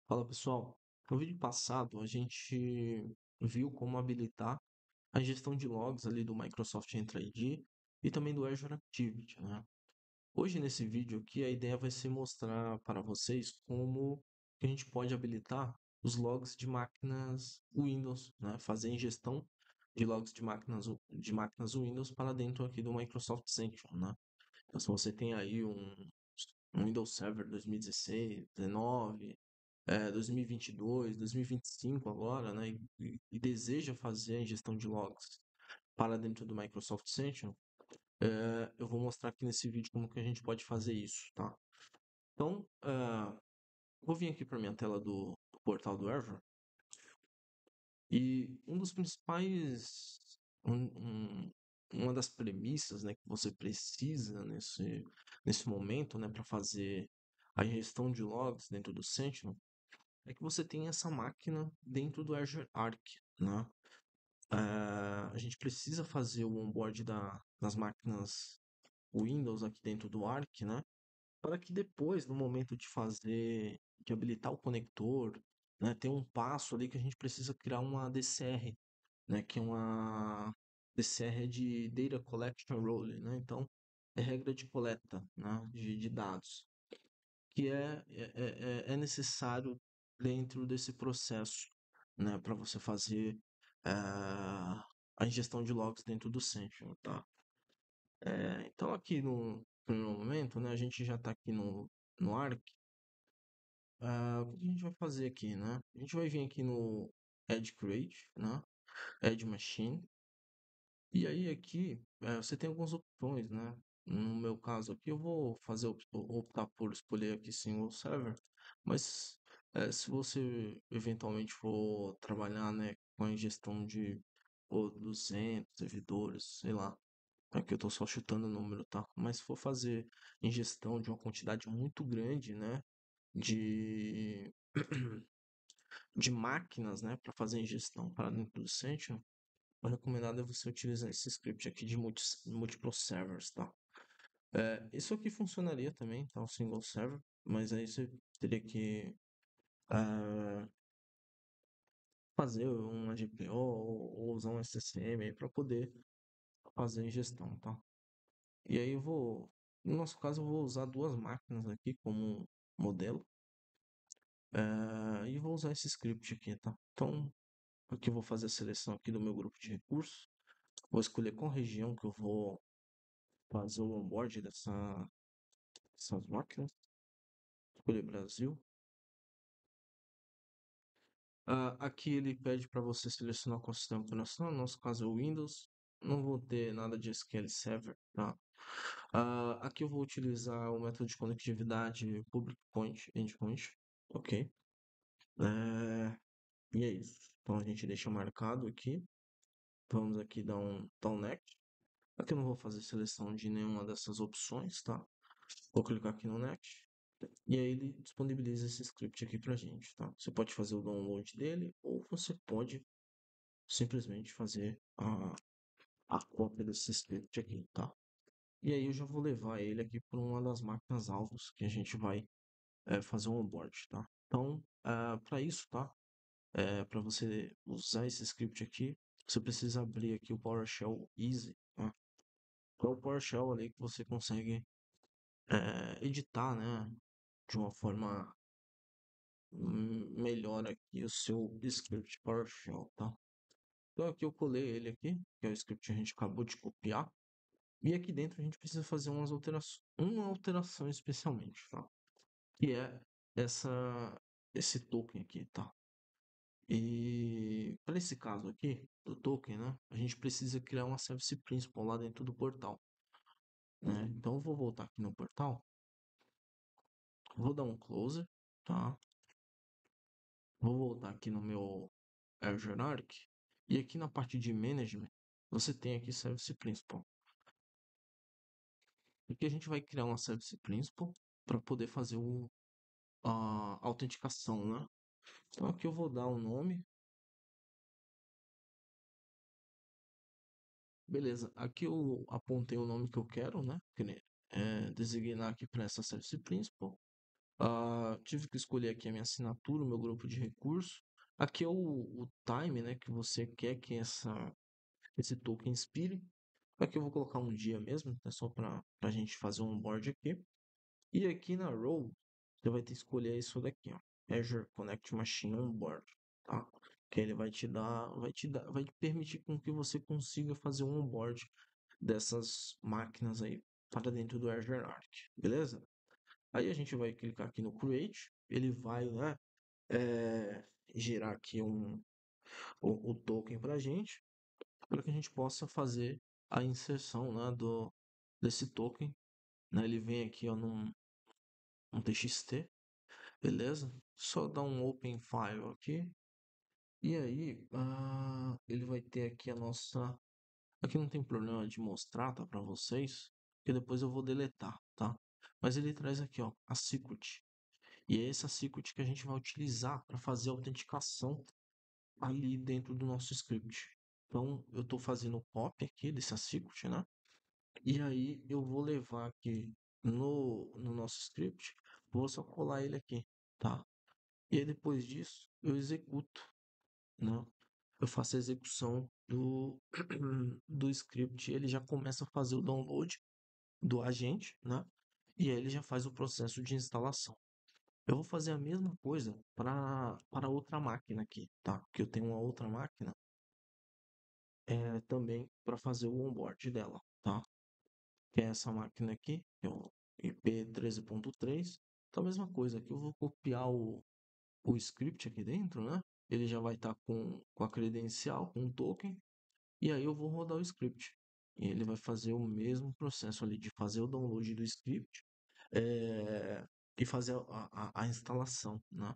Fala pessoal, no vídeo passado a gente viu como habilitar a gestão de logs ali do Microsoft Entra ID e também do Azure Activity, né? Hoje nesse vídeo aqui a ideia vai ser mostrar para vocês como que a gente pode habilitar os logs de máquinas Windows, né? Fazer ingestão de logs de máquinas Windows para dentro aqui do Microsoft Central, né? Então se você tem aí um Windows Server 2016, 19, 2022, 2025 agora, né, e deseja fazer a ingestão de logs para dentro do Microsoft Central, eu vou mostrar aqui nesse vídeo como que a gente pode fazer isso, tá? Então, vou vir aqui para minha tela do portal do Azure e um dos principais, uma das premissas, né, que você precisa nesse momento, né, para fazer a gestão de logs dentro do Sentinel é que você tem essa máquina dentro do Azure Arc, né? A gente precisa fazer o onboard das máquinas Windows aqui dentro do Arc, né? Para que depois, no momento de habilitar o conector, né, tem um passo ali que a gente precisa criar uma DCR, né? Que é uma DCR de Data Collection Rule, né? Então, é regra de coleta, né, de dados que é necessário dentro desse processo, né, para você fazer a ingestão de logs dentro do Sentinel, tá? Então aqui no primeiro momento, né, a gente já está aqui no Arc. O que a gente vai fazer aqui, né? A gente vai vir aqui no Add Create, né? Add Machine. E aí aqui você tem algumas opções, né? No meu caso aqui eu vou optar por escolher aqui single server, mas se você eventualmente for trabalhar, né, com a ingestão de 200 servidores, sei lá, aqui eu estou só chutando o número, tá? Mas se for fazer ingestão de uma quantidade muito grande, né, de, de máquinas, né, para fazer ingestão para dentro do Sentinel, o recomendado é você utilizar esse script aqui de múltiplos servers, tá? Isso aqui funcionaria também, tá? Um single server, mas aí você teria que ah, fazer uma GPO ou usar um SCCM para poder fazer a ingestão, tá? E aí no nosso caso, eu vou usar duas máquinas aqui como modelo, e vou usar esse script aqui, tá? Então, aqui eu vou fazer a seleção aqui do meu grupo de recursos, vou escolher qual região que eu vou fazer o onboard dessas máquinas, escolher Brasil. Aqui ele pede para você selecionar qual sistema operacional, no nosso caso é o Windows. Não vou ter nada de SQL Server, tá? Aqui eu vou utilizar o método de conectividade Public Point Endpoint, ok? E é isso. Então a gente deixa marcado aqui. Vamos aqui dar um next. Aqui eu não vou fazer seleção de nenhuma dessas opções, tá? Vou clicar aqui no next. E aí ele disponibiliza esse script aqui pra gente, tá? Você pode fazer o download dele ou você pode simplesmente fazer a cópia desse script aqui, tá? E aí eu já vou levar ele aqui para uma das máquinas alvos que a gente vai fazer um onboard, tá? Então, para isso, tá? Para você usar esse script aqui, você precisa abrir aqui o PowerShell Easy, tá? É o PowerShell ali que você consegue editar, né? De uma forma melhor aqui o seu script PowerShell, tá? Então aqui eu colei ele aqui, que é o script que a gente acabou de copiar. E aqui dentro a gente precisa fazer uma alteração especialmente, tá? Que é essa, esse token aqui, tá? E para esse caso aqui, do token, né? A gente precisa criar uma service principal lá dentro do portal, né? Então eu vou voltar aqui no portal, vou dar um close, tá? Vou voltar aqui no meu Azure Arc e aqui na parte de management você tem aqui service principal. Aqui a gente vai criar uma service principal para poder fazer a autenticação, né? Então aqui eu vou dar um nome. Beleza, aqui eu apontei o nome que eu quero, né? Designar aqui para essa service principal. Tive que escolher aqui a minha assinatura, o meu grupo de recursos. Aqui é o time, né, que você quer que esse token expire. Aqui eu vou colocar um dia mesmo, é só para a gente fazer um onboard aqui. E aqui na row, você vai ter que escolher isso daqui, ó. Azure Connect Machine Onboard, tá? Que ele vai te permitir com que você consiga fazer um onboard dessas máquinas aí para dentro do Azure Arc, beleza? Aí a gente vai clicar aqui no Create, ele vai, né, gerar aqui o token para a gente, para que a gente possa fazer a inserção, né, desse token, né? Ele vem aqui, ó, num TXT, beleza? Só dar um Open File aqui, e aí ele vai ter aqui a nossa. Aqui não tem problema de mostrar, tá, para vocês, porque depois eu vou deletar, tá? Mas ele traz aqui, ó, a secret. E é essa secret que a gente vai utilizar para fazer a autenticação ali dentro do nosso script. Então, eu estou fazendo o copy aqui dessa secret, né? E aí eu vou levar aqui no nosso script, vou só colar ele aqui, tá? E aí depois disso, eu executo, né? Eu faço a execução do script, ele já começa a fazer o download do agente, né? E aí ele já faz o processo de instalação. Eu vou fazer a mesma coisa para outra máquina aqui, tá? Que eu tenho uma outra máquina também para fazer o onboard dela, tá? Que é essa máquina aqui, que é o IP13.3. Então, a mesma coisa aqui, eu vou copiar o script aqui dentro, né? Ele já vai estar com a credencial, com o token, e aí eu vou rodar o script. E ele vai fazer o mesmo processo ali de fazer o download do script eh, e fazer a instalação, né?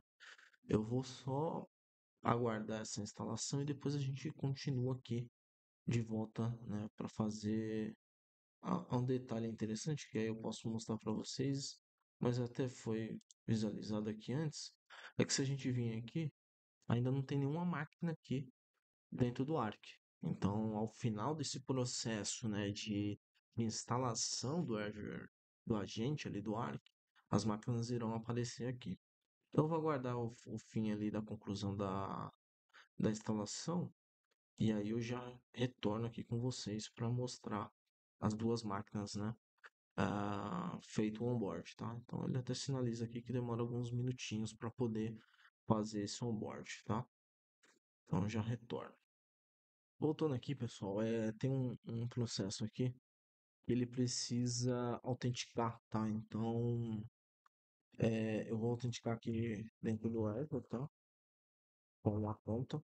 Eu vou só aguardar essa instalação e depois a gente continua aqui de volta, né, para fazer um detalhe interessante que aí eu posso mostrar para vocês, mas até foi visualizado aqui antes, é que se a gente vir aqui, ainda não tem nenhuma máquina aqui dentro do Arc. Então, ao final desse processo, né, de instalação do Azure, do agente ali do Arc, as máquinas irão aparecer aqui. Então, eu vou aguardar o fim ali da conclusão da instalação e aí eu já retorno aqui com vocês para mostrar as duas máquinas, né? Feito o onboard, tá? Então ele até sinaliza aqui que demora alguns minutinhos para poder fazer esse onboard, tá? Então eu já retorno. Voltando aqui, pessoal, tem um processo aqui que ele precisa autenticar, tá? Então eu vou autenticar aqui dentro do Azure, tá? Com uma conta.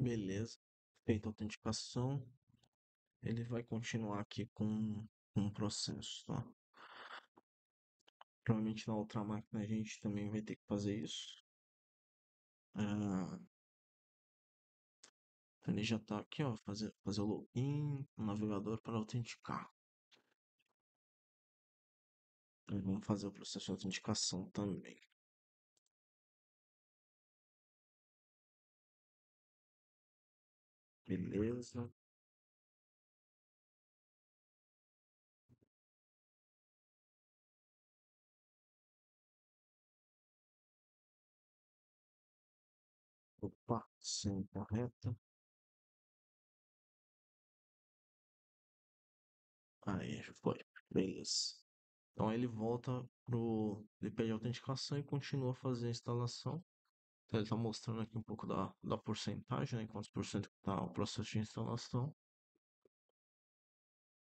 Beleza. Feita a autenticação, ele vai continuar aqui com o processo, tá? Provavelmente na outra máquina a gente também vai ter que fazer isso. Ah, ele já está aqui, ó, fazer o login, o navegador para autenticar. Então, vamos fazer o processo de autenticação também. Beleza. Opa, sim, correto. Aí, foi. Beleza. Então ele volta pro. Ele pede autenticação e continua a fazer a instalação. Então ele está mostrando aqui um pouco da porcentagem, né? Quantos por cento que está o processo de instalação.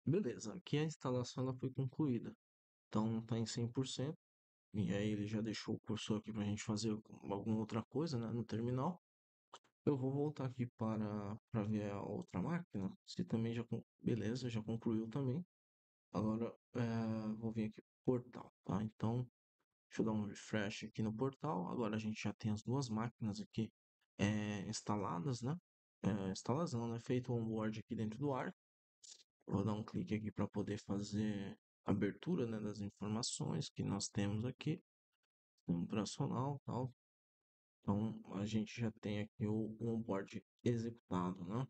Beleza, aqui a instalação ela foi concluída. Então está em 100%. E aí ele já deixou o cursor aqui para a gente fazer alguma outra coisa, né, no terminal. Eu vou voltar aqui para ver a outra máquina. Se também beleza, já concluiu também. Agora vou vir aqui pro portal, tá? Então, deixa eu dar um refresh aqui no portal. Agora a gente já tem as duas máquinas aqui instaladas, né? Instaladas não, né? Feito o onboard aqui dentro do Arc. Vou dar um clique aqui para poder fazer a abertura, né, das informações que nós temos aqui. sistema operacional, tal. Então, a gente já tem aqui o onboard executado, né?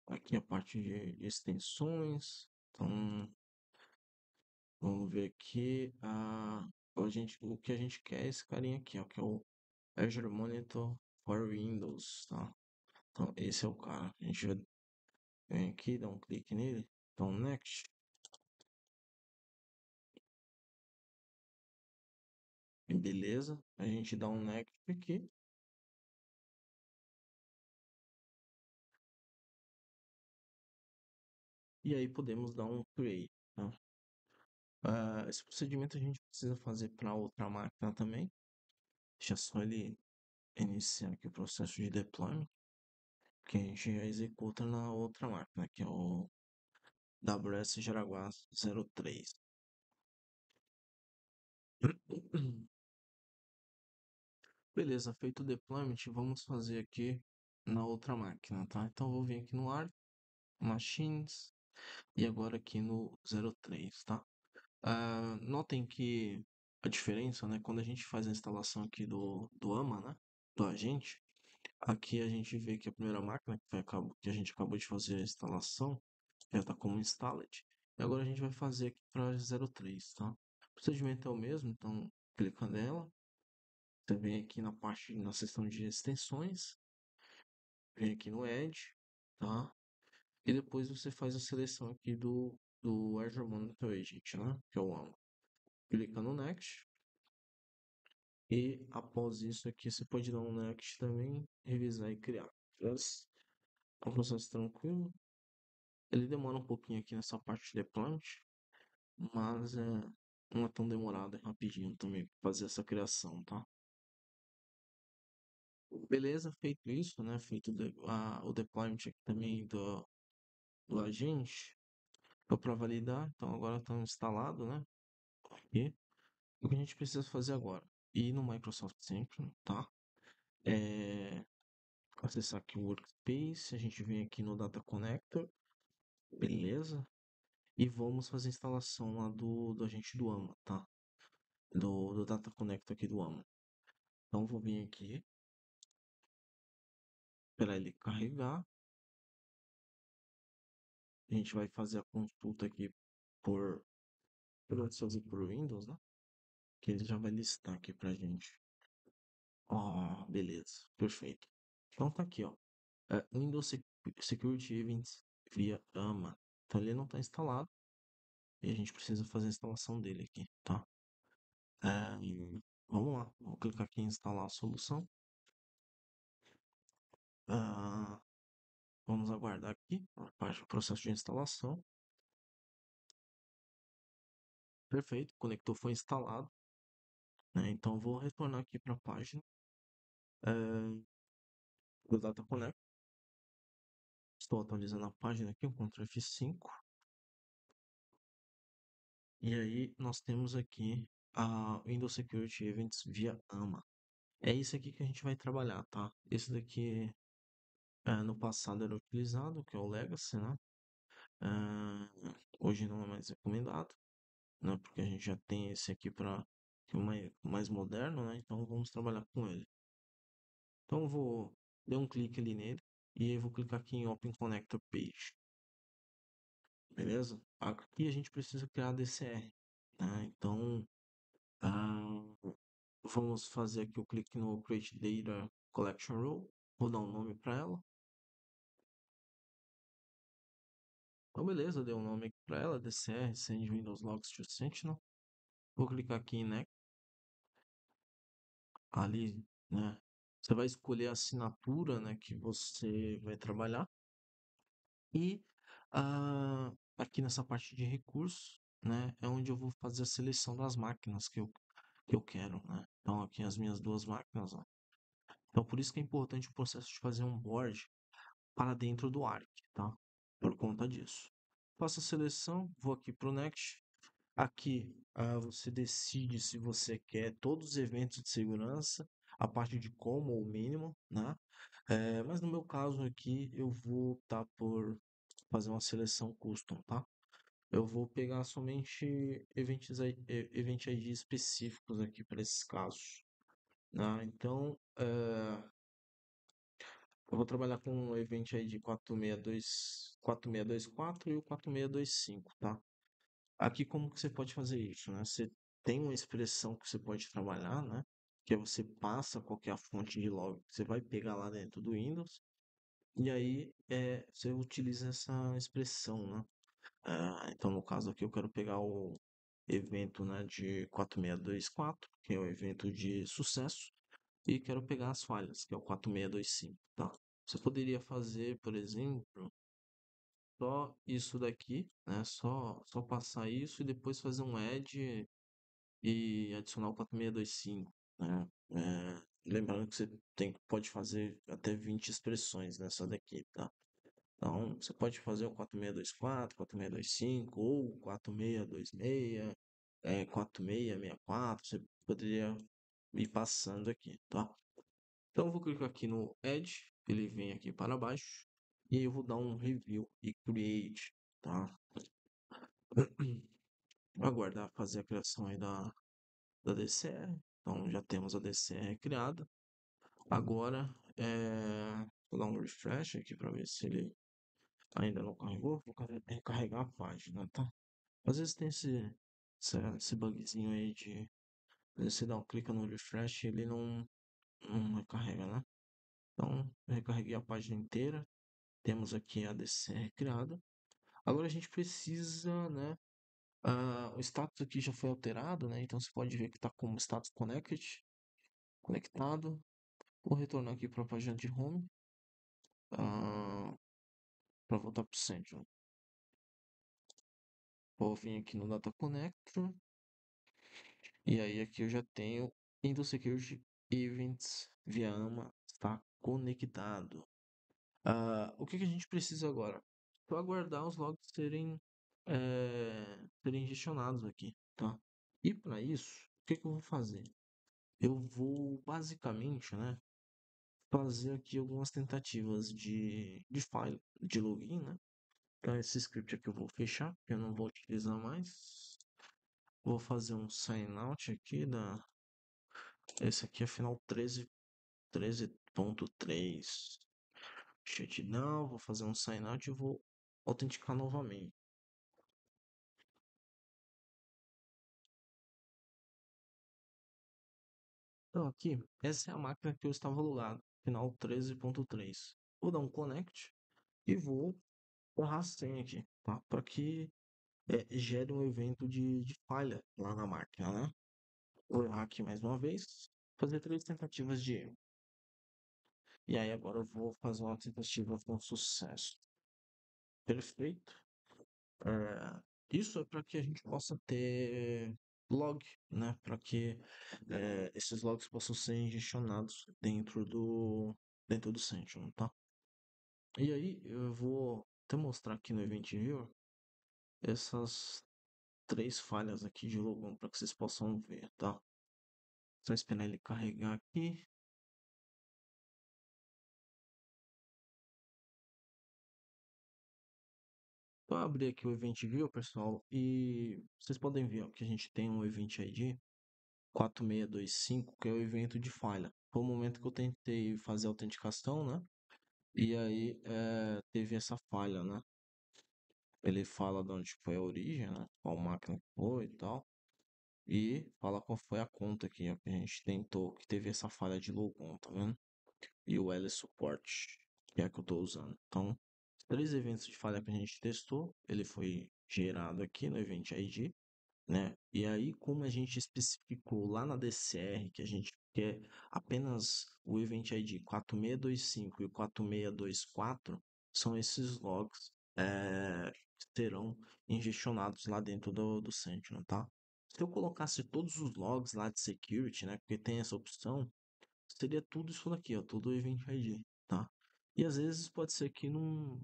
Aqui a parte de extensões. Então, vamos ver aqui. O que a gente quer é esse carinha aqui, ó, que é o Azure Monitor for Windows, tá? Então, esse é o cara. A gente vem aqui, dá um clique nele. Então, Next. Beleza. A gente dá um Next aqui. E aí podemos dar um Create, tá? Esse procedimento a gente precisa fazer para outra máquina também. Deixa só ele iniciar aqui o processo de deployment, que a gente já executa na outra máquina, que é o WS Jaraguá 03. Beleza, feito o deployment, vamos fazer aqui na outra máquina, tá? Então eu vou vir aqui no ARC, Machines, e agora aqui no 03, tá? Notem que a diferença, né? Quando a gente faz a instalação aqui do AMA, né? Do agente, aqui a gente vê que a primeira máquina que a gente acabou de fazer a instalação já está como installed. E agora a gente vai fazer aqui para 03, tá? O procedimento é o mesmo, então clica nela, você vem aqui na parte, na seção de extensões, vem aqui no Edge, tá? E depois você faz a seleção aqui do Azure Monitor Agent, né? Que é o AMA. Clica no Next. E após isso aqui, você pode dar um next também, revisar e criar. Beleza? É um processo tranquilo. Ele demora um pouquinho aqui nessa parte de deployment, mas não é tão demorado, é rapidinho também fazer essa criação, tá? Beleza, feito isso, né? Feito o deployment aqui também do agente, para validar. Então agora está instalado, né? E o que a gente precisa fazer agora? Ir no Microsoft Central, tá? É, acessar aqui o Workspace, a gente vem aqui no Data Connector, beleza? E vamos fazer a instalação lá do agente do AMA, tá? Do Data Connector aqui do AMA. Então vou vir aqui, esperar ele carregar. A gente vai fazer a consulta aqui por. Pode fazer por Windows, né? Que ele já vai listar aqui pra gente. Ó, beleza, perfeito. Então tá aqui, ó. Windows Security Events via AMA. Então ele não está instalado. E a gente precisa fazer a instalação dele aqui, tá? Vamos lá, vou clicar aqui em instalar a solução. Ah, vamos aguardar aqui a parte do processo de instalação. Perfeito, o conector foi instalado, né? Então vou retornar aqui para a página do Data Connect. Estou atualizando a página aqui, o Ctrl F5. E aí nós temos aqui a Windows Security Events via AMA. É isso aqui que a gente vai trabalhar, tá? Esse daqui no passado era utilizado, que é o Legacy, né? Ah, hoje não é mais recomendado, né? Porque a gente já tem esse aqui para que é mais moderno, né? Então vamos trabalhar com ele. Então eu vou dar um clique ali nele e aí vou clicar aqui em Open Connector Page, beleza? Aqui a gente precisa criar a DCR, né? Então ah, vamos fazer aqui o clique no Create Data Collection Rule, vou dar um nome para ela. Então beleza, dei um nome aqui para ela, DCR Send Windows Logs to Sentinel. Vou clicar aqui em Next. Ali, né? Você vai escolher a assinatura, né, que você vai trabalhar e aqui nessa parte de recursos, né, é onde eu vou fazer a seleção das máquinas que eu quero, né? Então aqui as minhas duas máquinas, ó. Então por isso que é importante o processo de fazer um board para dentro do ARC, tá? Por conta disso. Faço a seleção, vou aqui para o Next. Aqui, você decide se você quer todos os eventos de segurança, a parte de como ou mínimo, né? Mas no meu caso aqui, eu vou optar por fazer uma seleção custom, tá? eu vou pegar somente Event ID específicos aqui para esses casos, né? Então, eu vou trabalhar com o Event ID 4624 e o 4625, tá? Aqui como que você pode fazer isso, né? Você tem uma expressão que você pode trabalhar, né? Que é você passa qual que é a fonte de log que você vai pegar lá dentro do Windows e aí você utiliza essa expressão, né? Então no caso aqui eu quero pegar o evento, né, de 4624, que é o evento de sucesso, e quero pegar as falhas, que é o 4625, tá? Você poderia fazer, por exemplo, só isso daqui, né? Só passar isso e depois fazer um add e adicionar o 4625, né? Lembrando que você pode fazer até 20 expressões nessa daqui, tá? Então, você pode fazer o 4624, 4625 ou 4626, 4664, você poderia ir passando aqui, tá? Então, eu vou clicar aqui no Add, ele vem aqui para baixo, e aí eu vou dar um Review e Create, tá? Vou aguardar fazer a criação aí da DCR. Então, já temos a DCR criada. Agora, vou dar um refresh aqui para ver se ele ainda não carregou. Vou recarregar a página, tá? Às vezes tem esse bugzinho aí de você dá um clique no refresh e ele não recarrega, né? Então, eu recarreguei a página inteira. Temos aqui a DCR criada. Agora a gente precisa, né? O status aqui já foi alterado, né? Então você pode ver que está como status connected, conectado. Vou retornar aqui para a página de home, para voltar para o Central. Vou vir aqui no Data Connector. E aí aqui eu já tenho Windows Security Events via AMA está conectado. O que a gente precisa agora? Só aguardar os logs serem injecionados aqui, tá? E para isso, o que eu vou fazer? Eu vou basicamente, né, fazer aqui algumas tentativas de file, de login, né? Então esse script aqui eu vou fechar, porque eu não vou utilizar mais. Vou fazer um sign out aqui esse aqui é final 13.3. Shutdown, vou fazer um sign out e vou autenticar novamente. Então aqui, essa é a máquina que eu estava logado, final 13.3. Vou dar um connect e vou borrar a senha aqui, tá? Para que gere um evento de falha lá na máquina, né? Vou errar aqui mais uma vez, fazer 3 tentativas de erro. E aí agora eu vou fazer uma tentativa com sucesso. Perfeito. Isso é para que a gente possa ter log, né? Para que esses logs possam ser injecionados dentro do Sentinel, tá? E aí eu vou até mostrar aqui no Event Viewer essas 3 falhas aqui de logon para que vocês possam ver, tá? Só esperar ele carregar aqui. Vou abrir aqui o Event Viewer, pessoal, e vocês podem ver ó, que a gente tem um Event ID 4625, que é o evento de falha. Foi o momento que eu tentei fazer a autenticação, né? E aí teve essa falha, né? Ele fala de onde foi a origem, né? Qual máquina que foi e tal. E fala qual foi a conta aqui, ó, que a gente tentou, que teve essa falha de logon, tá vendo? E o L Support, que é a que eu tô usando. Então, 3 eventos de falha que a gente testou, ele foi gerado aqui no Event ID, né? E aí, como a gente especificou lá na DCR que a gente quer apenas o Event ID 4625 e o 4624, são esses logs que serão injecionados lá dentro do Sentinel, tá? Se eu colocasse todos os logs lá de security, né? Porque tem essa opção, seria tudo isso daqui, ó, tudo Event ID, tá? E às vezes pode ser que não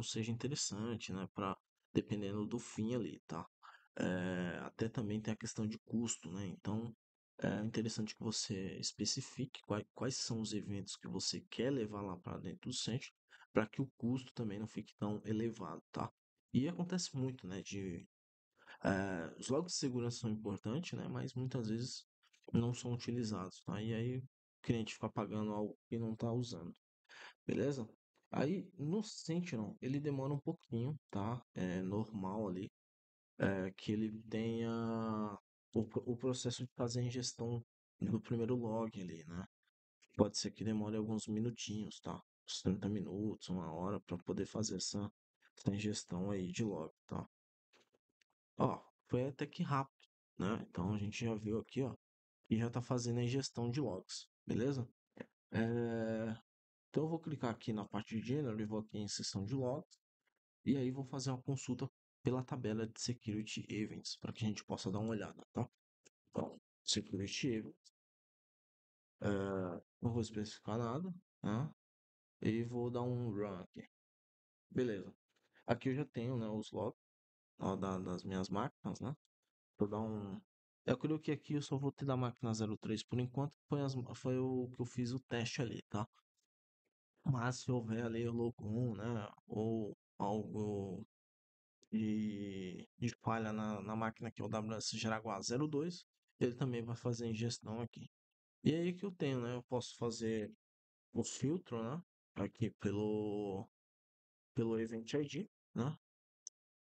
seja interessante, né? Dependendo do fim ali, tá? Até também tem a questão de custo, né? Então é interessante que você especifique quais são os eventos que você quer levar lá para dentro do centro, para que o custo também não fique tão elevado, tá? E acontece muito, né, os logs de segurança são importantes, né, mas muitas vezes não são utilizados, tá? E aí o cliente fica pagando algo que não está usando, beleza? Aí no Sentinel ele demora um pouquinho, tá? É normal ali, que ele tenha o processo de fazer a ingestão do primeiro log ali, né? Pode ser que demore alguns minutinhos, tá? Uns 30 minutos, uma hora, para poder fazer essa ingestão aí de log, tá? Ó, foi até que rápido, né? Então a gente já viu aqui, ó, e já tá fazendo a ingestão de logs, beleza? É, Então eu vou clicar aqui na parte de General e vou aqui em seção de logs, e aí vou fazer uma consulta pela tabela de Security Events, para que a gente possa dar uma olhada, tá? Então, Security Events, não vou especificar nada, né? E vou dar um run aqui. Beleza. Aqui eu já tenho, né, os logs ó, das minhas máquinas, né? Vou dar um. Eu creio que aqui eu só vou ter da máquina 03 por enquanto, foi o que eu fiz o teste ali, tá? Mas se houver ali o logon, né? Ou algo de falha na máquina que é o WS Jaraguá 02, ele também vai fazer a ingestão aqui. E aí que eu tenho, né? Eu posso fazer o filtro, né? Aqui pelo Event ID, né?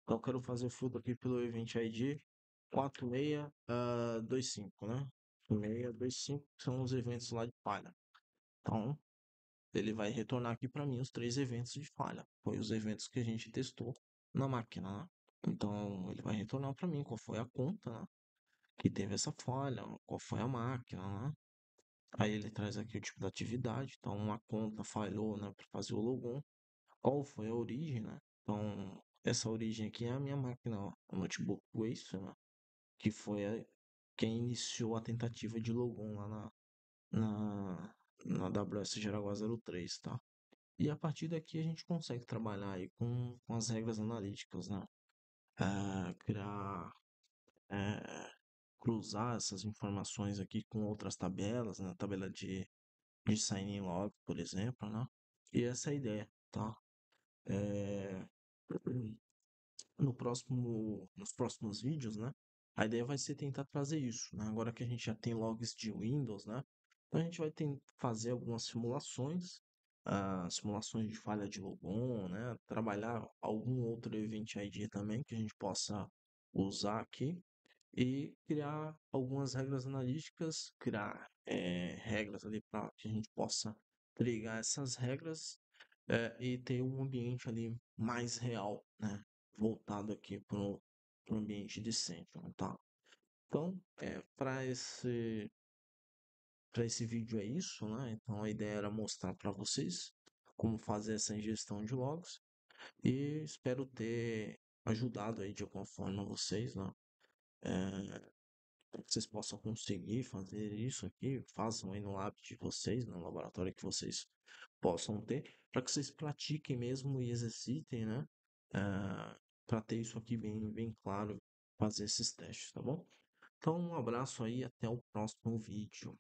Então eu quero fazer o filtro aqui pelo Event ID 4625, né? 4625 são os eventos lá de falha. Então, ele vai retornar aqui para mim os três eventos de falha. Foi os eventos que a gente testou na máquina, né? Então, ele vai retornar para mim qual foi a conta, né, que teve essa falha, qual foi a máquina, né? Aí ele traz aqui o tipo da atividade. Então, uma conta falhou, né, para fazer o logon. Qual foi a origem, né? Então, essa origem aqui é a minha máquina, ó, o notebook Waste, né? Que foi quem iniciou a tentativa de logon lá na, na AWS Jaraguá 03, tá? E a partir daqui a gente consegue trabalhar aí com as regras analíticas, né? Criar, eh, cruzar essas informações aqui com outras tabelas, né? Tabela de sign-in log, por exemplo, né? E essa é a ideia, tá? Eh, nos próximos vídeos, né? A ideia vai ser tentar trazer isso, né? Agora que a gente já tem logs de Windows, né? Então a gente vai fazer algumas simulações, simulações de falha de logon, né? Trabalhar algum outro Event ID também que a gente possa usar aqui e criar algumas regras analíticas, criar regras ali para que a gente possa trigar essas regras e ter um ambiente ali mais real, né? Voltado aqui para o ambiente de Sentinel, tá? Então, para esse vídeo é isso, né? Então a ideia era mostrar para vocês como fazer essa ingestão de logs e espero ter ajudado aí de alguma forma vocês, né? Para que vocês possam conseguir fazer isso aqui, façam aí no lab de vocês, no laboratório que vocês possam ter, para que vocês pratiquem mesmo e exercitem, né? Para ter isso aqui bem, bem claro, fazer esses testes, tá bom? Então, um abraço aí, até o próximo vídeo.